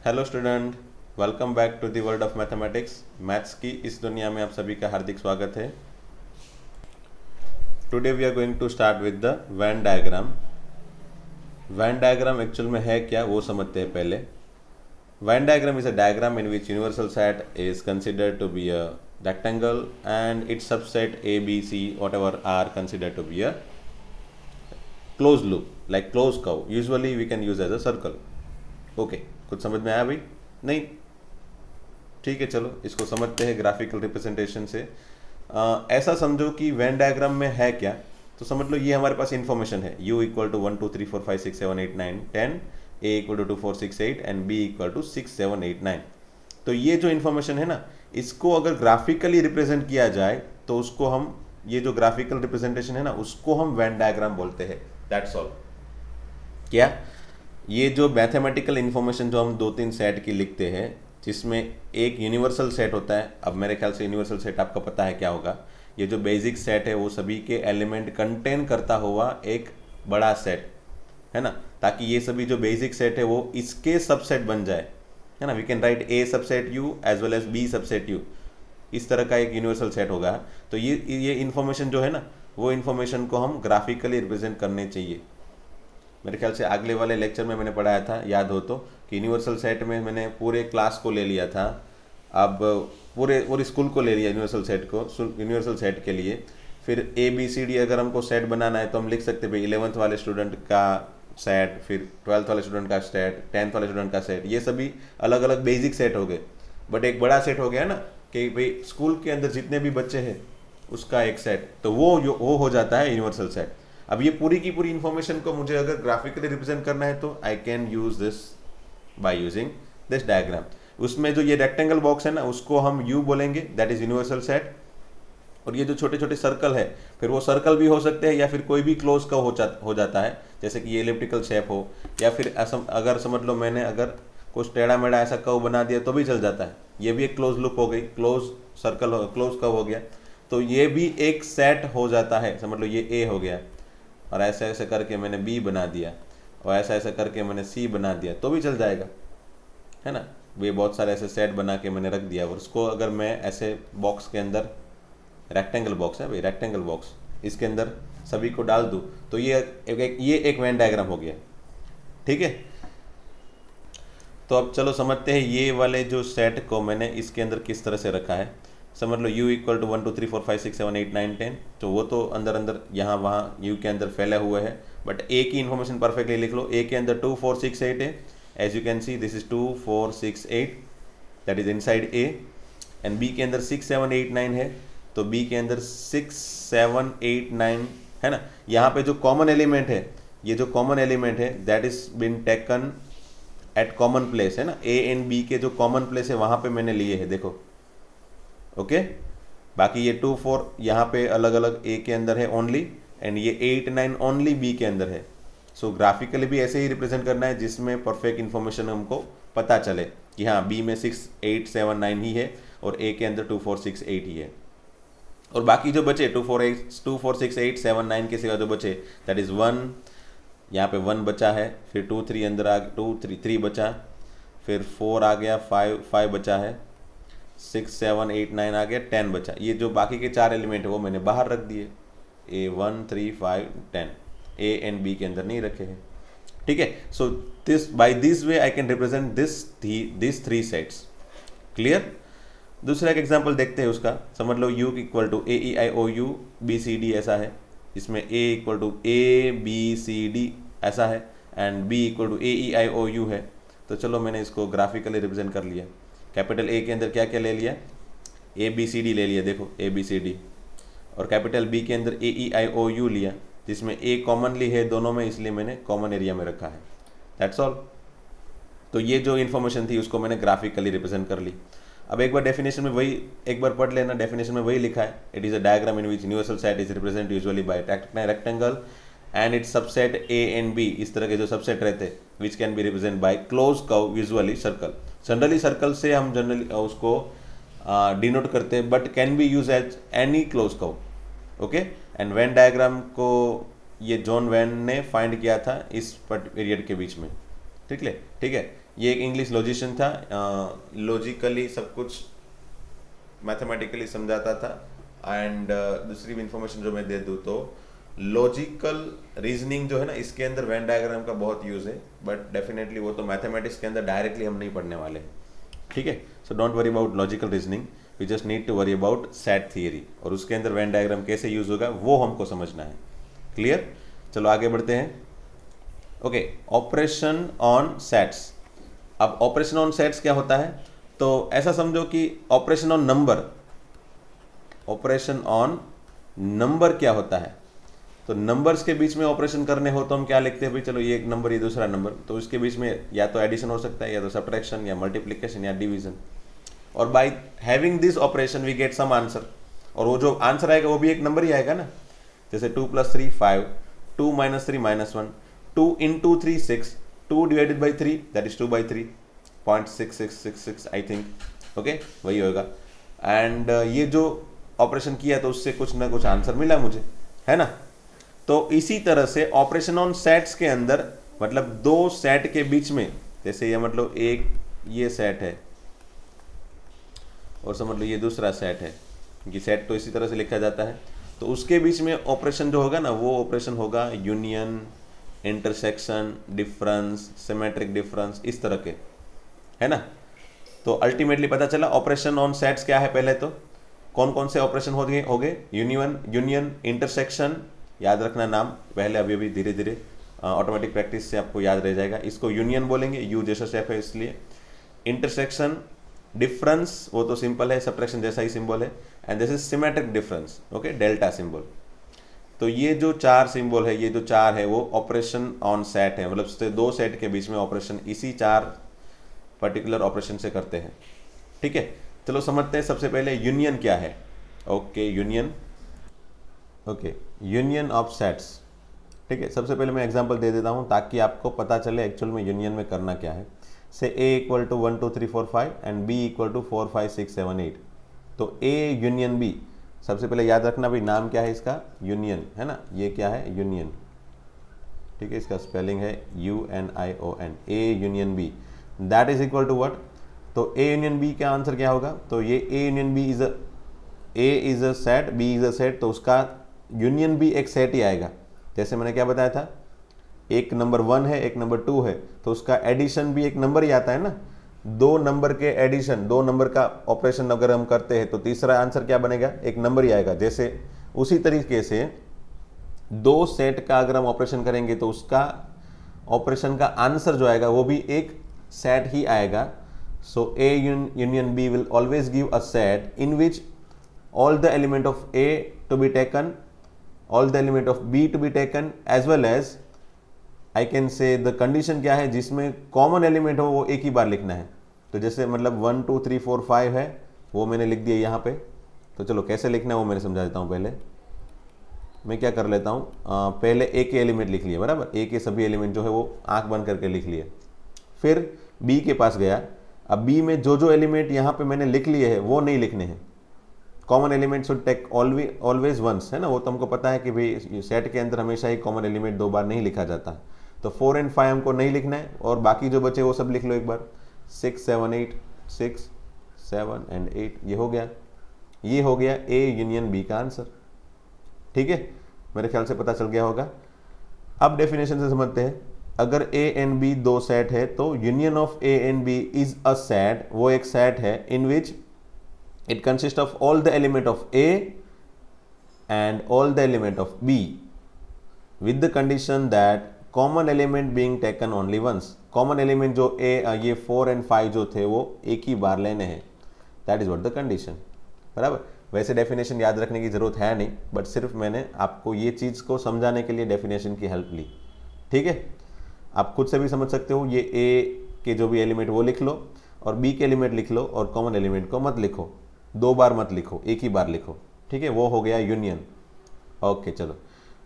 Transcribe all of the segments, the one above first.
Hello student, welcome back to the world of mathematics. Maths की इस दुनिया में आप सभी का हार्दिक स्वागत है। Today we are going to start with the Venn diagram. Venn diagram actual में है क्या वो समझते हैं पहले। Venn diagram is a diagram in which universal set is considered to be a rectangle and its subset A, B, C, whatever are considered to be a closed loop, like closed curve. Usually we can use as a circle. Okay, कुछ समझ में आया भाई? नहीं? ठीक है, चलो इसको समझते हैं ग्राफिकल रिप्रेजेंटेशन से। ऐसा समझो कि वेन डायग्राम में है क्या, तो समझ लो ये हमारे पास इंफॉर्मेशन है। u equal to 1 2 3 4 5 6 7 8 9 10, a equal to 2 4 6 8 and b equal to 6 7 8 9। तो ये जो इन्फॉर्मेशन है ना, इसको अगर ग्राफिकली रिप्रेजेंट किया जाए तो उसको हम, ये जो ग्राफिकल रिप्रेजेंटेशन है ना, उसको हम वेन डायग्राम बोलते हैं। That's all. क्या ये जो मैथमेटिकल इन्फॉर्मेशन जो हम 2-3 सेट की लिखते हैं, जिसमें एक यूनिवर्सल सेट होता है। अब मेरे ख्याल से यूनिवर्सल सेट आपको पता है क्या होगा। ये जो बेसिक सेट है वो सभी के एलिमेंट कंटेन करता हुआ एक बड़ा सेट है ना, ताकि ये सभी जो बेसिक सेट है वो इसके सबसेट बन जाए, है ना। We can write A subset U as well as B subset U, इस तरह का एक यूनिवर्सल सेट होगा। तो ये इन्फॉर्मेशन जो है ना, वो इन्फॉर्मेशन को हम ग्राफिकली रिप्रेजेंट करने चाहिए। मेरे ख्याल से अगले वाले लेक्चर में मैंने पढ़ाया था, याद हो तो, कि यूनिवर्सल सेट में मैंने पूरे क्लास को ले लिया था। अब पूरे स्कूल को ले लिया यूनिवर्सल सेट को, यूनिवर्सल सेट के लिए। फिर ए बी सी डी अगर हमको सेट बनाना है तो हम लिख सकते भाई 11th वाले स्टूडेंट का सेट, फिर 12th वाले स्टूडेंट का सेट, 10th वाले स्टूडेंट का सेट। ये सभी अलग अलग बेसिक सेट हो गए, बट एक बड़ा सेट हो गया ना कि भाई स्कूल के अंदर जितने भी बच्चे हैं उसका एक सेट, तो वो हो जाता है यूनिवर्सल सेट। अब ये पूरी की पूरी इंफॉर्मेशन को मुझे अगर ग्राफिकली रिप्रेजेंट करना है तो I can use this by using this diagram. उसमें जो ये रेक्टेंगल बॉक्स है ना, उसको हम यू बोलेंगे, दैट इज यूनिवर्सल सेट। और ये जो छोटे छोटे सर्कल है, फिर वो सर्कल भी हो सकते हैं या फिर कोई भी क्लोज का हो जाता है, जैसे कि ये एलिप्टिकल शेप हो, या फिर अगर समझ लो मैंने अगर कुछ टेढ़ा मेढ़ा ऐसा कर्व बना दिया तो भी चल जाता है। ये भी एक क्लोज लूप हो गई, क्लोज सर्कल, क्लोज कर्व हो गया, तो ये भी एक सेट हो जाता है। समझ लो ये ए हो गया, और ऐसे ऐसे करके मैंने बी बना दिया, और ऐसा ऐसा करके मैंने सी बना दिया, तो भी चल जाएगा, है ना। ये बहुत सारे ऐसे सेट बना के मैंने रख दिया, और उसको अगर मैं ऐसे बॉक्स के अंदर, रेक्टेंगल बॉक्स है भाई, रेक्टेंगल बॉक्स, इसके अंदर सभी को डाल दूँ तो ये एक वेन डायग्राम हो गया। ठीक है, तो अब चलो समझते हैं ये वाले जो सेट को मैंने इसके अंदर किस तरह से रखा है। समझ लो u इक्वल टू 1 2 3 4 5 6 7 8 9 10, तो वो तो अंदर यहाँ वहाँ u के अंदर फैला हुआ है, बट a की इन्फॉर्मेशन परफेक्टली लिख लो। a के अंदर 2 4 6 8 है, as you can see this is 2 4 6 8, that is inside a। And b के अंदर 6 7 8 9 है, तो b के अंदर 6 7 8 9 है ना। यहाँ पे जो कॉमन एलिमेंट है, ये जो कॉमन एलिमेंट है that is being taken at common place, है ना। a एंड b के जो कॉमन प्लेस है वहाँ पे मैंने लिए है, देखो। ओके, बाकी ये 2 4 यहाँ पे अलग अलग a के अंदर है ओनली, एंड ये 8 9 ओनली b के अंदर है। सो ग्राफिकली भी ऐसे ही रिप्रेजेंट करना है जिसमें परफेक्ट इन्फॉर्मेशन हमको पता चले कि हाँ b में 6 8 7 9 ही है, और a के अंदर 2 4 6 8 ही है। और बाकी जो बचे 2 4 6 8 7 9 के सिवा जो बचे, दैट इज 1, यहाँ पे 1 बचा है, फिर 2 3 अंदर आ 2 3 बचा, फिर 4 आ गया, 5 बचा है, 6 7 8 9 आ गया, 10 बचा। ये जो बाकी के 4 एलिमेंट है वो मैंने बाहर रख दिए, a 1 3 5 10, a एंड b के अंदर नहीं रखे हैं। ठीक है, so by this way I can represent this 3 sets. Clear. दूसरा एक एग्जांपल देखते हैं उसका। समझ लो u equal to a e i o u b c d ऐसा है, इसमें a equal to a b c d ऐसा है, and b equal to a e i o u है। तो चलो मैंने इसको ग्राफिकली रिप्रेजेंट कर लिया। कैपिटल A के अंदर क्या क्या ले लिया, ए बी सी डी ले लिया, देखो ए बी सी डी। और कैपिटल B के अंदर ए ई आई ओ यू लिया, जिसमें A कॉमनली है दोनों में, इसलिए मैंने कॉमन एरिया में रखा है। That's all. तो ये जो इन्फॉर्मेशन थी उसको मैंने ग्राफिकली रिप्रेजेंट कर ली। अब एक बार डेफिनेशन में वही एक बार पढ़ लेना, डेफिनेशन में वही लिखा है। It is a diagram in which universal set is represent usually by rectangle and its subset a and b, इस तरह के जो सबसेट रहते which can be represent by close curve, usually circle. Generally circle से हम generally उसको denote करते हैं, but can be use as any close curve. Okay, and Venn diagram को ये जॉन वेन ने फाइंड किया था इस पीरियड के बीच में। ठीक है, ये एक इंग्लिश लॉजिशियन था, लॉजिकली सब कुछ मैथमेटिकली समझाता था। एंड दूसरी भी इंफॉर्मेशन जो मैं दे दूँ तो लॉजिकल रीजनिंग जो है ना, इसके अंदर वेन डायग्राम का बहुत यूज़ है, बट डेफिनेटली वो तो मैथमेटिक्स के अंदर डायरेक्टली हम नहीं पढ़ने वाले हैं, ठीक है। So don't worry about logical reasoning, we just need to worry about set theory, और उसके अंदर वेन डायग्राम कैसे यूज होगा वो हमको समझना है। क्लियर? चलो आगे बढ़ते हैं। Okay, operation on sets. अब ऑपरेशन ऑन सेट्स क्या होता है? तो ऐसा समझो कि operation on number, operation on number क्या होता है? तो नंबर्स के बीच में ऑपरेशन करने हो तो हम क्या लिखते हैं भाई? चलो ये एक नंबर, ये दूसरा नंबर, तो इसके बीच में या तो एडिशन हो सकता है, या तो सब्ट्रैक्शन, या मल्टीप्लिकेशन, या डिवीजन, और by having this operation we get some answer, और वो जो आंसर आएगा वो भी एक नंबर ही आएगा ना। जैसे 2 + 3 5, 2 - 3 -1, 2 × 3 6, 2 / 3 that is 2/3, 0.6666 I think, okay वही होगा। एंड ये जो ऑपरेशन किया तो उससे कुछ ना कुछ आंसर मिला मुझे, है ना। तो इसी तरह से ऑपरेशन ऑन सेट्स के अंदर, मतलब दो सेट के बीच में, जैसे ये मतलब एक ये सेट है और समझ लो ये दूसरा सेट है, क्योंकि सेट तो इसी तरह से लिखा जाता है, तो उसके बीच में ऑपरेशन जो होगा ना, वो ऑपरेशन होगा union, intersection, difference, symmetric difference, इस तरह के, है ना। तो अल्टीमेटली पता चला ऑपरेशन ऑन सेट्स क्या है। पहले तो कौन कौन से ऑपरेशन हो गए? यूनियन, इंटरसेक्शन, याद रखना नाम पहले, अभी अभी धीरे धीरे ऑटोमेटिक प्रैक्टिस से आपको याद रह जाएगा। इसको यूनियन बोलेंगे, यू जैसा शेप है इसलिए। इंटरसेक्शन, डिफरेंस वो तो सिंपल है, सब्ट्रैक्शन जैसा ही सिंबल है, and this is symmetric difference, okay, delta symbol. तो ये जो चार सिंबल है, ये जो चार है वो ऑपरेशन ऑन सेट है, मतलब दो सेट के बीच में ऑपरेशन इसी चार पर्टिकुलर ऑपरेशन से करते हैं, ठीक है। चलो समझते हैं सबसे पहले यूनियन क्या है। Okay, union, okay, union of sets, ठीक है। सबसे पहले मैं एग्जांपल दे देता हूँ ताकि आपको पता चले एक्चुअल में यूनियन में करना क्या है। से A = 1 2 3 4 5 एंड B = 4 5 6 7 8। तो A यूनियन B, सबसे पहले याद रखना भाई नाम क्या है इसका? यूनियन, है ना। ये क्या है? यूनियन, ठीक है। इसका स्पेलिंग है UNION, A union B, that is equal to what? तो A यूनियन B का आंसर क्या होगा? तो ये A union B is a set, B is a set, तो उसका यूनियन भी एक सेट ही आएगा। जैसे मैंने क्या बताया था, एक नंबर 1 है, एक नंबर 2 है, तो उसका एडिशन भी एक नंबर ही आता है ना। दो नंबर के एडिशन, दो नंबर का ऑपरेशन अगर हम करते हैं तो तीसरा आंसर क्या बनेगा? एक नंबर ही आएगा। जैसे उसी तरीके से दो सेट का अगर हम ऑपरेशन करेंगे तो उसका ऑपरेशन का आंसर जो आएगा वो भी एक सेट ही आएगा। So A union B will always give a set in which all the element of A to be taken, all the element of B to be taken, as well as I can say the condition क्या है जिसमें common element हो वो एक ही बार लिखना है। तो जैसे मतलब 1 2 3 4 5 है, वो मैंने लिख दिया यहाँ पे। तो चलो कैसे लिखना है वो मैंने समझा देता हूँ। पहले मैं क्या कर लेता हूँ, पहले ए के एलिमेंट लिख लिए, बराबर। ए के सभी एलिमेंट जो है वो आंख बंद करके लिख लिए। फिर बी के पास गया। अब बी में जो जो एलिमेंट यहाँ पे मैंने लिख लिए हैं वो नहीं लिखने हैं। Common element should take always once, है ना। वो तो हमको पता है कि भाई सेट के अंदर हमेशा ही कॉमन एलिमेंट दो बार नहीं लिखा जाता। तो 4 और 5 हमको नहीं लिखना है, और बाकी जो बचे वो सब लिख लो एक बार। 6 7 8, 6 7 एंड 8, ये हो गया। ये हो गया A यूनियन B का आंसर, ठीक है। मेरे ख्याल से पता चल गया होगा। अब डेफिनेशन से समझते हैं। अगर A एंड B दो सेट है तो union of A and B is a set, वो एक सेट है in which it consist of all the element of A and all the element of B with the condition that common element being taken only once. Common element जो ये 4 और 5 जो थे वो एक ही बार लेने हैं, that is what the condition, बराबर। वैसे डेफिनेशन याद रखने की जरूरत है नहीं, बट सिर्फ मैंने आपको ये चीज़ को समझाने के लिए डेफिनेशन की हेल्प ली, ठीक है। आप खुद से भी समझ सकते हो। ये A के जो भी एलिमेंट वो लिख लो, और B के एलिमेंट लिख लो, और कॉमन एलिमेंट को मत लिखो, दो बार मत लिखो, एक ही बार लिखो, ठीक है। वो हो गया यूनियन। ओके चलो,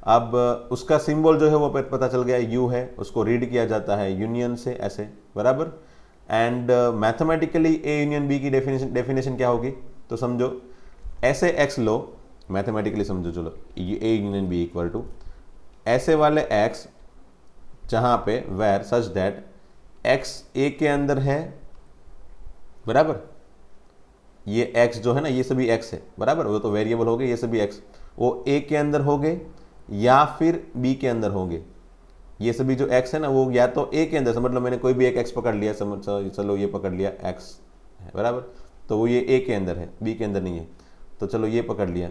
अब उसका सिंबल जो है वो पता चल गया, U है। उसको रीड किया जाता है यूनियन से, ऐसे, बराबर। And mathematically A union B की डेफिनेशन क्या होगी? तो समझो ऐसे x लो, मैथमेटिकली समझो, चलो A union B equal to ऐसे वाले x जहाँ पे where such that x A के अंदर है, बराबर, ये एक्स जो है ना ये सभी एक्स है, बराबर, वो तो वेरिएबल हो गए, ये सभी एक्स वो ए के अंदर होंगे या फिर बी के अंदर होंगे। ये सभी जो एक्स है ना वो या तो ए के अंदर, समझ लो मैंने कोई भी एक एक्स पकड़ लिया, समझ चलो ये पकड़ लिया एक्स है, बराबर, तो वो ये ए के अंदर है, बी के अंदर नहीं है। तो चलो ये पकड़ लिया,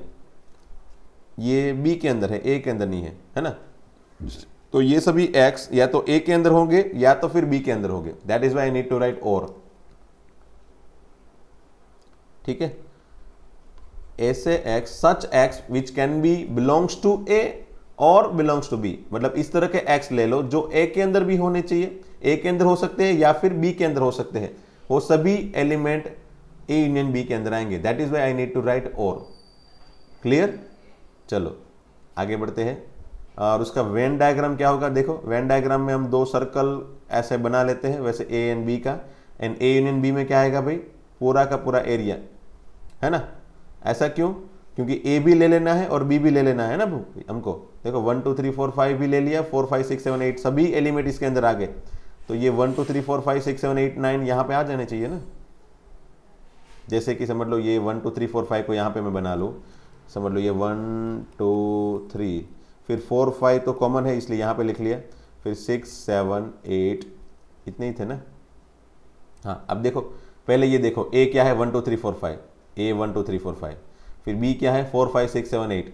ये बी के अंदर है, ए के अंदर नहीं है ना। तो ये सभी एक्स या तो ए के अंदर होंगे या तो फिर बी के अंदर होंगे। That is why I need to write or. ठीक है, ऐसे x, such x which can be belongs to A or belongs to be, मतलब इस तरह के एक्स ले लो जो ए के अंदर भी होने चाहिए, ए के अंदर हो सकते हैं या फिर बी के अंदर हो सकते हैं, वो सभी एलिमेंट ए यूनियन बी के अंदर आएंगे। That is why I need to write or. Clear? चलो आगे बढ़ते हैं। और उसका वेन डायग्राम क्या होगा, देखो वेन डायग्राम में हम दो सर्कल ऐसे बना लेते हैं, वैसे ए एंड बी का, एंड ए यूनियन बी में क्या आएगा भाई, पूरा का पूरा एरिया, है ना। ऐसा क्यों? क्योंकि ए भी ले लेना है और बी भी ले लेना है ना हमको। देखो 1 2 3 4 5 भी ले लिया, 4 5 6 7 8 सभी एलिमेंट इसके अंदर आ गए, तो ये 1 2 3 4 5 6 7 8 9 यहाँ पे आ जाने चाहिए ना। जैसे कि समझ लो ये 1 2 3 4 5 को यहाँ पे मैं बना लूँ, समझ लो ये 1 2 3, फिर 4 5 तो कॉमन है इसलिए यहाँ पे लिख लिया, फिर 6 7 8 इतने ही थे ना। हाँ अब देखो पहले ये देखो ए क्या है 1 2 3 4 5, ए 1 2 3 4 5, फिर बी क्या है 4 5 6 7 8,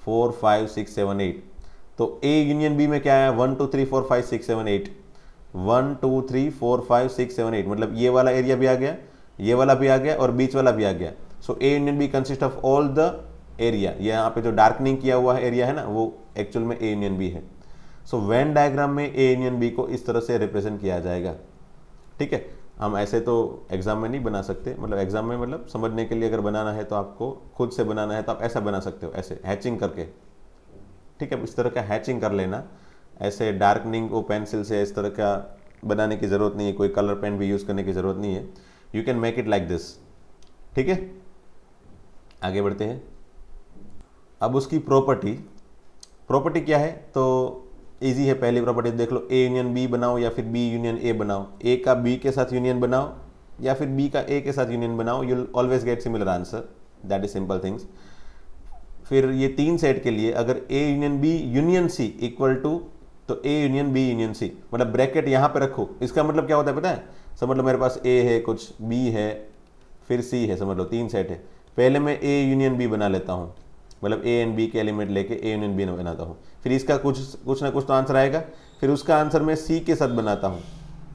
4 5 6 7 8, तो ए यूनियन बी में क्या है 1 2 3 4 5 6 7 8, 1 2 3 4 5 6 7 8, मतलब ये वाला एरिया भी आ गया, ये वाला भी आ गया और बीच वाला भी आ गया। So A union B consist of all the area. ये यहाँ पे जो डार्कनिंग किया हुआ एरिया है ना वो एक्चुअल में ए यूनियन बी है। सो वेन डायग्राम में ए यूनियन बी को इस तरह से रिप्रेजेंट किया जाएगा। ठीक है, हम ऐसे तो एग्जाम में नहीं बना सकते, मतलब एग्जाम में मतलब समझने के लिए अगर बनाना है तो आपको खुद से बनाना है तो आप ऐसा बना सकते हो, ऐसे हैचिंग करके। ठीक है, इस तरह का हैचिंग कर लेना, ऐसे डार्कनिंग को पेंसिल से इस तरह का बनाने की ज़रूरत नहीं है, कोई कलर पेन भी यूज़ करने की ज़रूरत नहीं है, you can make it like this. ठीक है, आगे बढ़ते हैं। अब उसकी प्रॉपर्टी क्या है, तो इजी है। पहली प्रॉपर्टी देख लो, ए यूनियन बी बनाओ या फिर बी यूनियन ए बनाओ, ए का बी के साथ यूनियन बनाओ या फिर बी का ए के साथ यूनियन बनाओ, you will always get similar answer. That is simple things. फिर ये तीन सेट के लिए अगर A union B union C equal to, तो A union B union C, मतलब ब्रैकेट यहाँ पे रखो, इसका मतलब क्या होता है पता है, समझ लो मेरे पास ए है, कुछ बी है, फिर सी है, समझ लो तीन सेट है। पहले मैं ए यूनियन बी बना लेता हूँ, मतलब ए एंड बी के एलिमेंट लेके ए यूनियन बी बनाता हूँ, फिर इसका कुछ ना कुछ तो आंसर आएगा, फिर उसका आंसर मैं सी के साथ बनाता हूँ,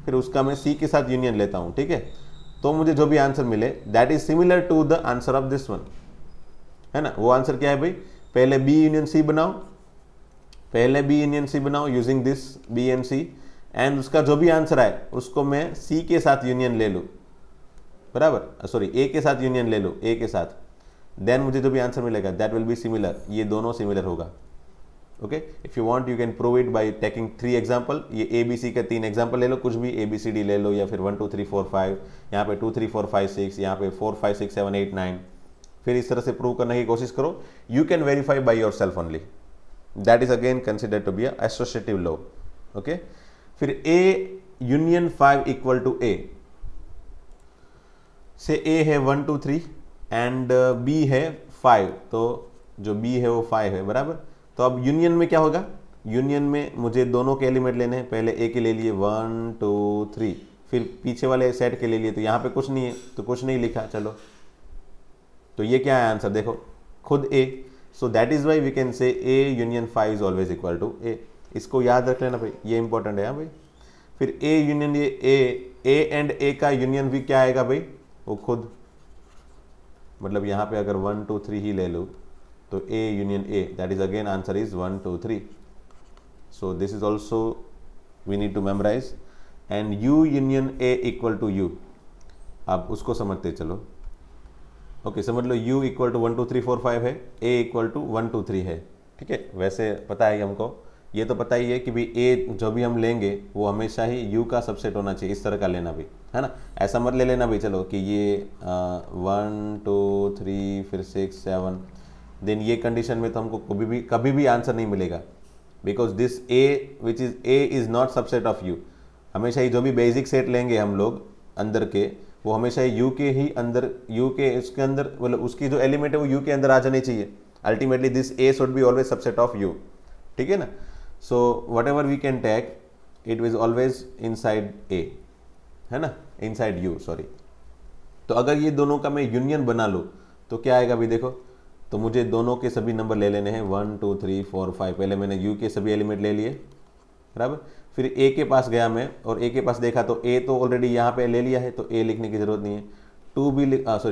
फिर उसका मैं सी के साथ यूनियन लेता हूँ। ठीक है, तो मुझे जो भी आंसर मिले that is similar to the answer of this one, है ना। वो आंसर क्या है भाई, पहले बी यूनियन सी बनाओ, पहले बी यूनियन सी बनाओ using this B and C, and उसका जो भी आंसर आए उसको मैं सी के साथ यूनियन ले लूँ, बराबर, सॉरी ए के साथ यूनियन ले लो, ए के साथ, देन मुझे जो भी आंसर मिलेगा दैट विल बी सिमिलर, ये दोनों सिमिलर होगा। Okay, if you want you can prove it by taking 3 example. ये ए बी सी का 3 एग्जांपल ले लो, कुछ भी ए बी सी डी ले लो, या फिर 1 2 3 4 5, यहाँ पे 2 3 4 5 6, यहाँ पे 4 5 6 7 8 9, फिर इस तरह से प्रूव करने की कोशिश करो। You can verify by yourself only, that is again considered to be associative law. Okay, फिर A union 5 equal to A, से ए है 1 2 3 एंड बी है 5, तो जो बी है वो 5 है, बराबर। तो अब यूनियन में क्या होगा, यूनियन में मुझे दोनों के एलिमेंट लेने हैं, पहले ए के ले लिए 1 2 3, फिर पीछे वाले सेट के ले लिए, तो यहाँ पे कुछ नहीं है तो कुछ नहीं लिखा, चलो तो ये क्या है आंसर, देखो खुद A. So that is why we can say A union 5 is always equal to A. इसको याद रख लेना भाई, ये इंपॉर्टेंट है। हाँ भाई, फिर ए यूनियन ये ए एंड ए का यूनियन भी क्या आएगा भाई, वो खुद, मतलब यहाँ पे अगर 1 2 3 ही ले लो तो A union A, that is again answer is 1 2 3। So this is also we need to memorize. And U union A equal to U, अब उसको समझते चलो। ओके, समझ लो u इक्वल टू 1 2 3 4 5 है, a इक्वल टू 1 2 3 है। ठीक है, वैसे पता है हमको, ये तो पता ही है कि भाई a जो भी हम लेंगे वो हमेशा ही u का सबसेट होना चाहिए, इस तरह का लेना भी, है ना। ऐसा मत ले लेना भाई चलो कि ये 1 2 3 फिर 6 7, देन ये कंडीशन में तो हमको कभी भी आंसर नहीं मिलेगा, because this a which is a is not subset of u। हमेशा ही जो भी बेसिक सेट लेंगे हम लोग अंदर के, वो हमेशा यू के ही अंदर, यू के उसके अंदर, मतलब उसकी जो एलिमेंट है वो यू के अंदर आ जानी चाहिए। Ultimately this A should be always subset of U, ठीक है ना। So whatever we can take it is always inside A, है ना, इनसाइड यू, सॉरी। तो अगर ये दोनों का मैं यूनियन बना लूँ तो क्या आएगा अभी देखो, तो मुझे दोनों के सभी नंबर ले लेने हैं 1 2 3 4 5। पहले मैंने यू के सभी एलिमेंट ले लिए, बराबर। फिर ए के पास गया मैं और ए के पास देखा तो ए तो ऑलरेडी यहाँ पे ले लिया है, तो ए लिखने की जरूरत नहीं है। 2 भी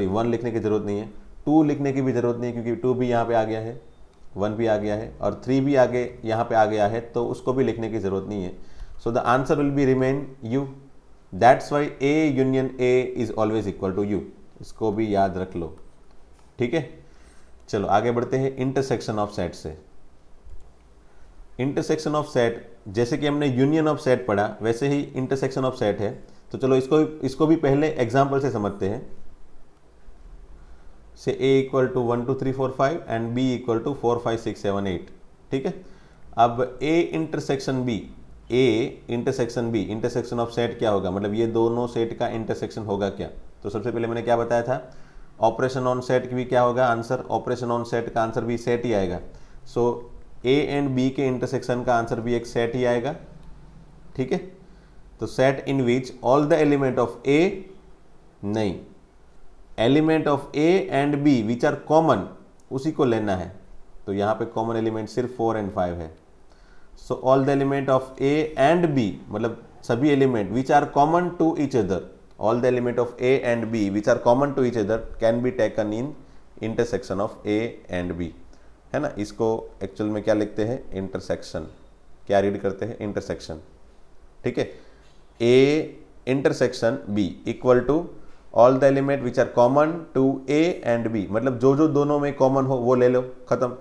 1 लिखने की जरूरत नहीं है, 2 लिखने की भी जरूरत नहीं है क्योंकि 2 भी यहाँ पे आ गया है, 1 भी आ गया है और 3 भी आगे यहाँ पे आ गया है, तो उसको भी लिखने की जरूरत नहीं है। So the answer will be remain U. That's why A union A is always equal to U. इसको भी याद रख लो, ठीक है। चलो आगे बढ़ते हैं इंटरसेक्शन ऑफ सेट से। इंटरसेक्शन ऑफ सेट, जैसे कि हमने यूनियन ऑफ सेट पढ़ा वैसे ही इंटरसेक्शन ऑफ सेट है। तो चलो इसको भी पहले एग्जांपल से समझते हैं। Say a equal to 1 2 3 4 5 and b equal to 4 5 6 7 8, ठीक है। अब a intersection b, a intersection b, intersection of set क्या होगा, मतलब ये दोनों सेट का इंटरसेक्शन होगा क्या। तो सबसे पहले मैंने क्या बताया था, ऑपरेशन ऑन सेट की भी क्या होगा आंसर, ऑपरेशन ऑन सेट का आंसर भी सेट ही आएगा। सो a एंड b के इंटरसेक्शन का आंसर भी एक सेट ही आएगा, ठीक है। तो set in which all the element of a, नहीं, element of a and b which are common, उसी को लेना है। तो यहाँ पे कॉमन एलिमेंट सिर्फ 4 एंड 5 है। So all the element of a and b, मतलब सभी element which are common to each other, all the element of a and b which are common to each other can be taken in intersection of a and b, है ना। इसको actual में क्या लिखते हैं, intersection. क्या read करते हैं, इंटरसेक्शन, ठीक है। a intersection b equal to all the element which are common to a and b, मतलब जो जो दोनों में कॉमन हो वो ले लो, खत्म।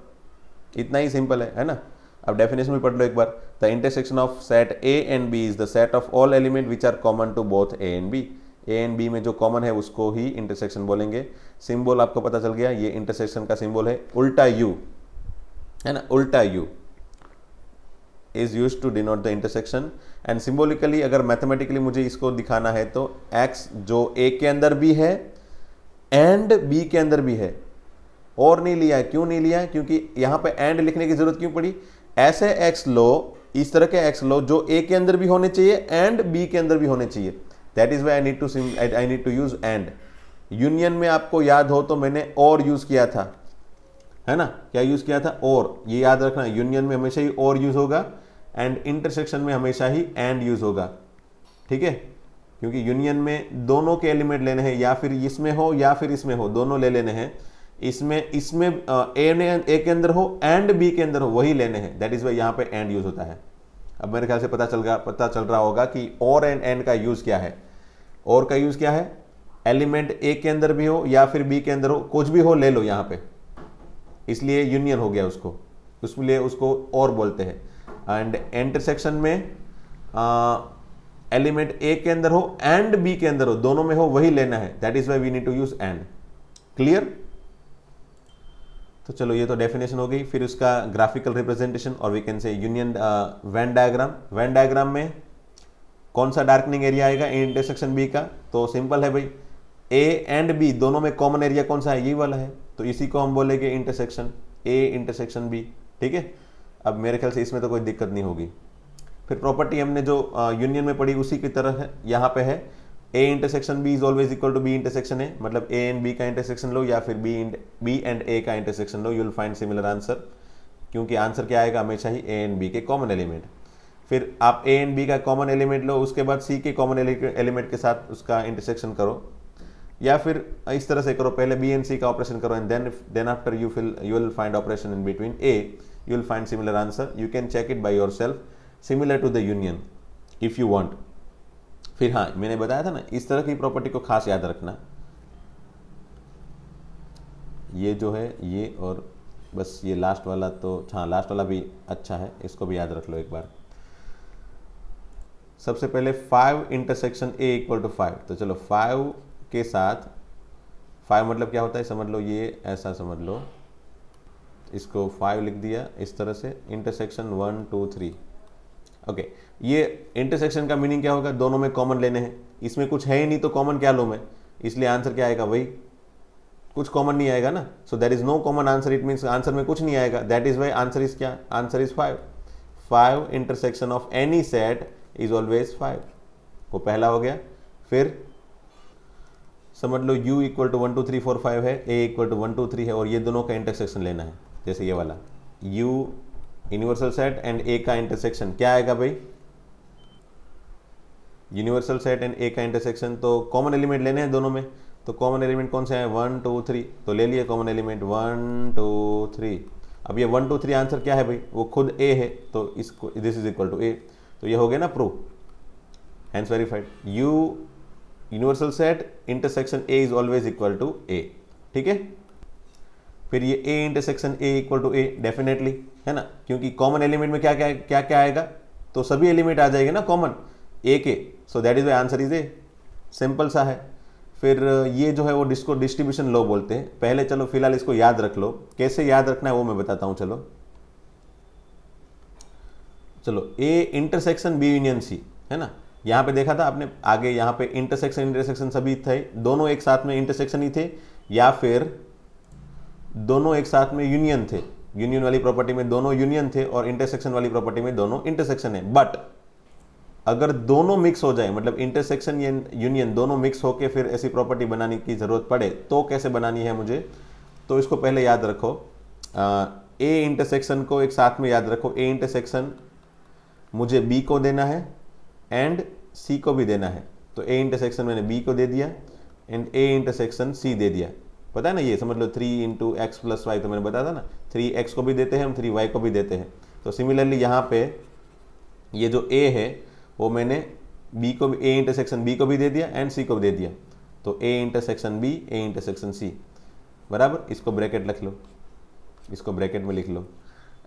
इतना ही सिंपल है ना। अब डेफिनेशन भी पढ़ लो एक बार। The intersection of set a and b is the set of all element which are common to both a and b। a and b में जो कॉमन है उसको ही इंटरसेक्शन बोलेंगे। सिंबल आपको पता चल गया, ये इंटरसेक्शन का सिंबल है उल्टा u, है ना, उल्टा u is used to denote the intersection. And symbolically अगर मैथमेटिकली मुझे इसको दिखाना है तो x जो a के अंदर भी है एंड b के अंदर भी है, और नहीं लिया है। क्यों नहीं लिया है, क्योंकि यहाँ पे एंड लिखने की जरूरत क्यों पड़ी। ऐसे x लो, इस तरह के x लो जो a के अंदर भी होने चाहिए एंड b के अंदर भी होने चाहिए। That is why I need to use and. Union में आपको याद हो तो मैंने और यूज किया था, है ना। क्या यूज किया था, और। ये याद रखना, यूनियन में हमेशा ही और यूज होगा एंड इंटरसेक्शन में हमेशा ही एंड यूज होगा, ठीक है। क्योंकि यूनियन में दोनों के एलिमेंट लेने हैं, या फिर इसमें हो या फिर इसमें हो, दोनों ले लेने हैं। इसमें ए के अंदर हो एंड बी के अंदर हो, वही लेने हैं। दैट इज वाई यहाँ पे एंड यूज होता है। अब मेरे ख्याल से पता चल रहा होगा कि और एंड का यूज क्या है। और का यूज क्या है, एलिमेंट ए के अंदर भी हो या फिर बी के अंदर हो, कुछ भी हो ले लो यहाँ पे, इसलिए यूनियन हो गया उसको, उसलिए उसको और बोलते हैं। एंड इंटरसेक्शन में एलिमेंट ए के अंदर हो एंड बी के अंदर हो, दोनों में हो, वही लेना है। That is why we need to use and. Clear. तो चलो ये तो डेफिनेशन हो गई। फिर उसका ग्राफिकल रिप्रेजेंटेशन, और we can say union Venn diagram. Venn diagram में कौन सा डार्कनिंग एरिया आएगा इंटरसेक्शन बी का, तो सिंपल है भाई, ए एंड बी दोनों में कॉमन एरिया कौन सा है, ये वाला है, तो इसी को हम बोलेंगे इंटरसेक्शन ए इंटरसेक्शन बी, ठीक है। अब मेरे ख्याल से इसमें तो कोई दिक्कत नहीं होगी। फिर प्रॉपर्टी हमने जो यूनियन में पढ़ी उसी की तरह है, यहाँ पे है A intersection B is always equal to B intersection A, मतलब ए एंड बी का इंटरसेक्शन लो या फिर बी एंड ए का इंटरसेक्शन लो, you will find similar answer. क्योंकि आंसर क्या आएगा, हमेशा ही ए एंड बी के कॉमन एलिमेंट। फिर आप ए एंड बी का कॉमन एलिमेंट लो, उसके बाद सी के कॉमन एलिमेंट के साथ उसका इंटरसेक्शन करो, या फिर इस तरह से करो, पहले बी एंड सी का ऑपरेशन करो and then after you will find operation in between A, you will find similar answer. You can check it by yourself, similar to the union if you want. फिर हाँ, मैंने बताया था ना, इस तरह की प्रॉपर्टी को खास याद रखना। ये जो है ये, और बस ये लास्ट वाला, तो हाँ लास्ट वाला भी अच्छा है, इसको भी याद रख लो एक बार। सबसे पहले 5 इंटरसेक्शन ए इक्वल टू 5। तो चलो 5 के साथ, 5 मतलब क्या होता है समझ लो, ये ऐसा समझ लो, इसको 5 लिख दिया इस तरह से, इंटरसेक्शन 1 2 3। ओके, ये इंटरसेक्शन का मीनिंग क्या होगा, दोनों में कॉमन लेने हैं, इसमें कुछ है ही नहीं तो कॉमन क्या लूँ मैं, इसलिए आंसर क्या आएगा, वही कुछ कॉमन नहीं आएगा ना, so that is no common answer, it means answer में कुछ नहीं आएगा, that is why answer is क्या, answer is 5। 5 intersection of any set is always 5, वो पहला हो गया। फिर समझ लो u इक्वल टू 1 2 3 4 5 है, a इक्वल टू 1 2 3 है, और ये दोनों का इंटरसेक्शन लेना है, जैसे ये वाला u universal set and a का इंटरसेक्शन क्या आएगा भाई, यूनिवर्सल सेट एंड a का इंटरसेक्शन, तो कॉमन एलिमेंट लेने हैं दोनों में, तो कॉमन एलिमेंट कौन से हैं, 1 2 3, तो ले लिए कॉमन एलिमेंट 1 2 3। अब ये 1 2 3 आंसर क्या है भाई, वो खुद a है, तो इसको this is equal to a, तो ये हो गया ना prove, hence verified. u universal set intersection a is always equal to a, ठीक है। फिर ये a intersection a equal to a definitely है ना, क्योंकि कॉमन एलिमेंट में क्या क्या क्या क्या आएगा, तो सभी एलिमेंट आ जाएंगे ना कॉमन a के, so that is why answer is a, simple सा है। फिर ये जो है वो जिसको डिस्ट्रीब्यूशन लॉ बोलते हैं, पहले चलो फिलहाल इसको याद रख लो, कैसे याद रखना है वो मैं बताता हूं। चलो a intersection b union c है ना, यहाँ पे देखा था आपने आगे, यहाँ पे इंटरसेक्शन सभी थे, दोनों एक साथ में इंटरसेक्शन ही थे, या फिर दोनों एक साथ में यूनियन थे, यूनियन वाली प्रॉपर्टी में दोनों यूनियन थे और इंटरसेक्शन वाली प्रॉपर्टी में दोनों इंटरसेक्शन है। बट अगर दोनों मिक्स हो जाए, मतलब इंटरसेक्शन या यूनियन दोनों मिक्स होके फिर ऐसी प्रॉपर्टी बनाने की जरूरत पड़े, तो कैसे बनानी है मुझे, तो इसको पहले याद रखो, ए इंटरसेक्शन को एक साथ में याद रखो, ए इंटरसेक्शन मुझे बी को देना है एंड सी को भी देना है, तो ए इंटरसेक्शन मैंने बी को दे दिया एंड ए इंटरसेक्शन सी दे दिया, पता है ना, ये समझ लो 3 इंटू एक्स प्लस वाई, तो मैंने बताया था ना 3x को भी देते हैं हम, 3y को भी देते हैं। तो सिमिलरली यहाँ पे ये जो a है वो मैंने b को भी, a इंटरसेक्शन b को भी दे दिया एंड c को भी दे दिया, तो a intersection b a intersection c बराबर, इसको ब्रैकेट रख लो, इसको ब्रैकेट में लिख लो।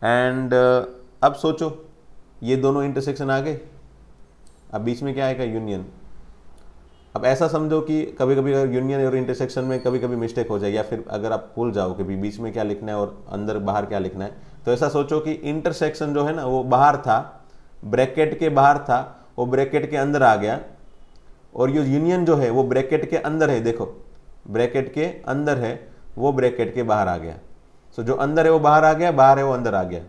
एंड अब सोचो ये दोनों इंटरसेक्शन आ गए, अब बीच में क्या आएगा, यूनियन। अब ऐसा समझो कि कभी कभी अगर यूनियन और इंटरसेक्शन में कभी कभी मिस्टेक हो जाए, या फिर अगर आप भूल जाओ कि बीच में क्या लिखना है और अंदर बाहर क्या लिखना है, तो ऐसा सोचो कि इंटरसेक्शन जो है ना वो बाहर था, ब्रैकेट के बाहर था, वो ब्रैकेट के अंदर आ गया, और ये यूनियन जो है वो ब्रैकेट के अंदर है, देखो ब्रैकेट के अंदर है, वो ब्रैकेट के बाहर आ गया, सो जो अंदर है वो बाहर आ गया, बाहर है वो अंदर आ गया।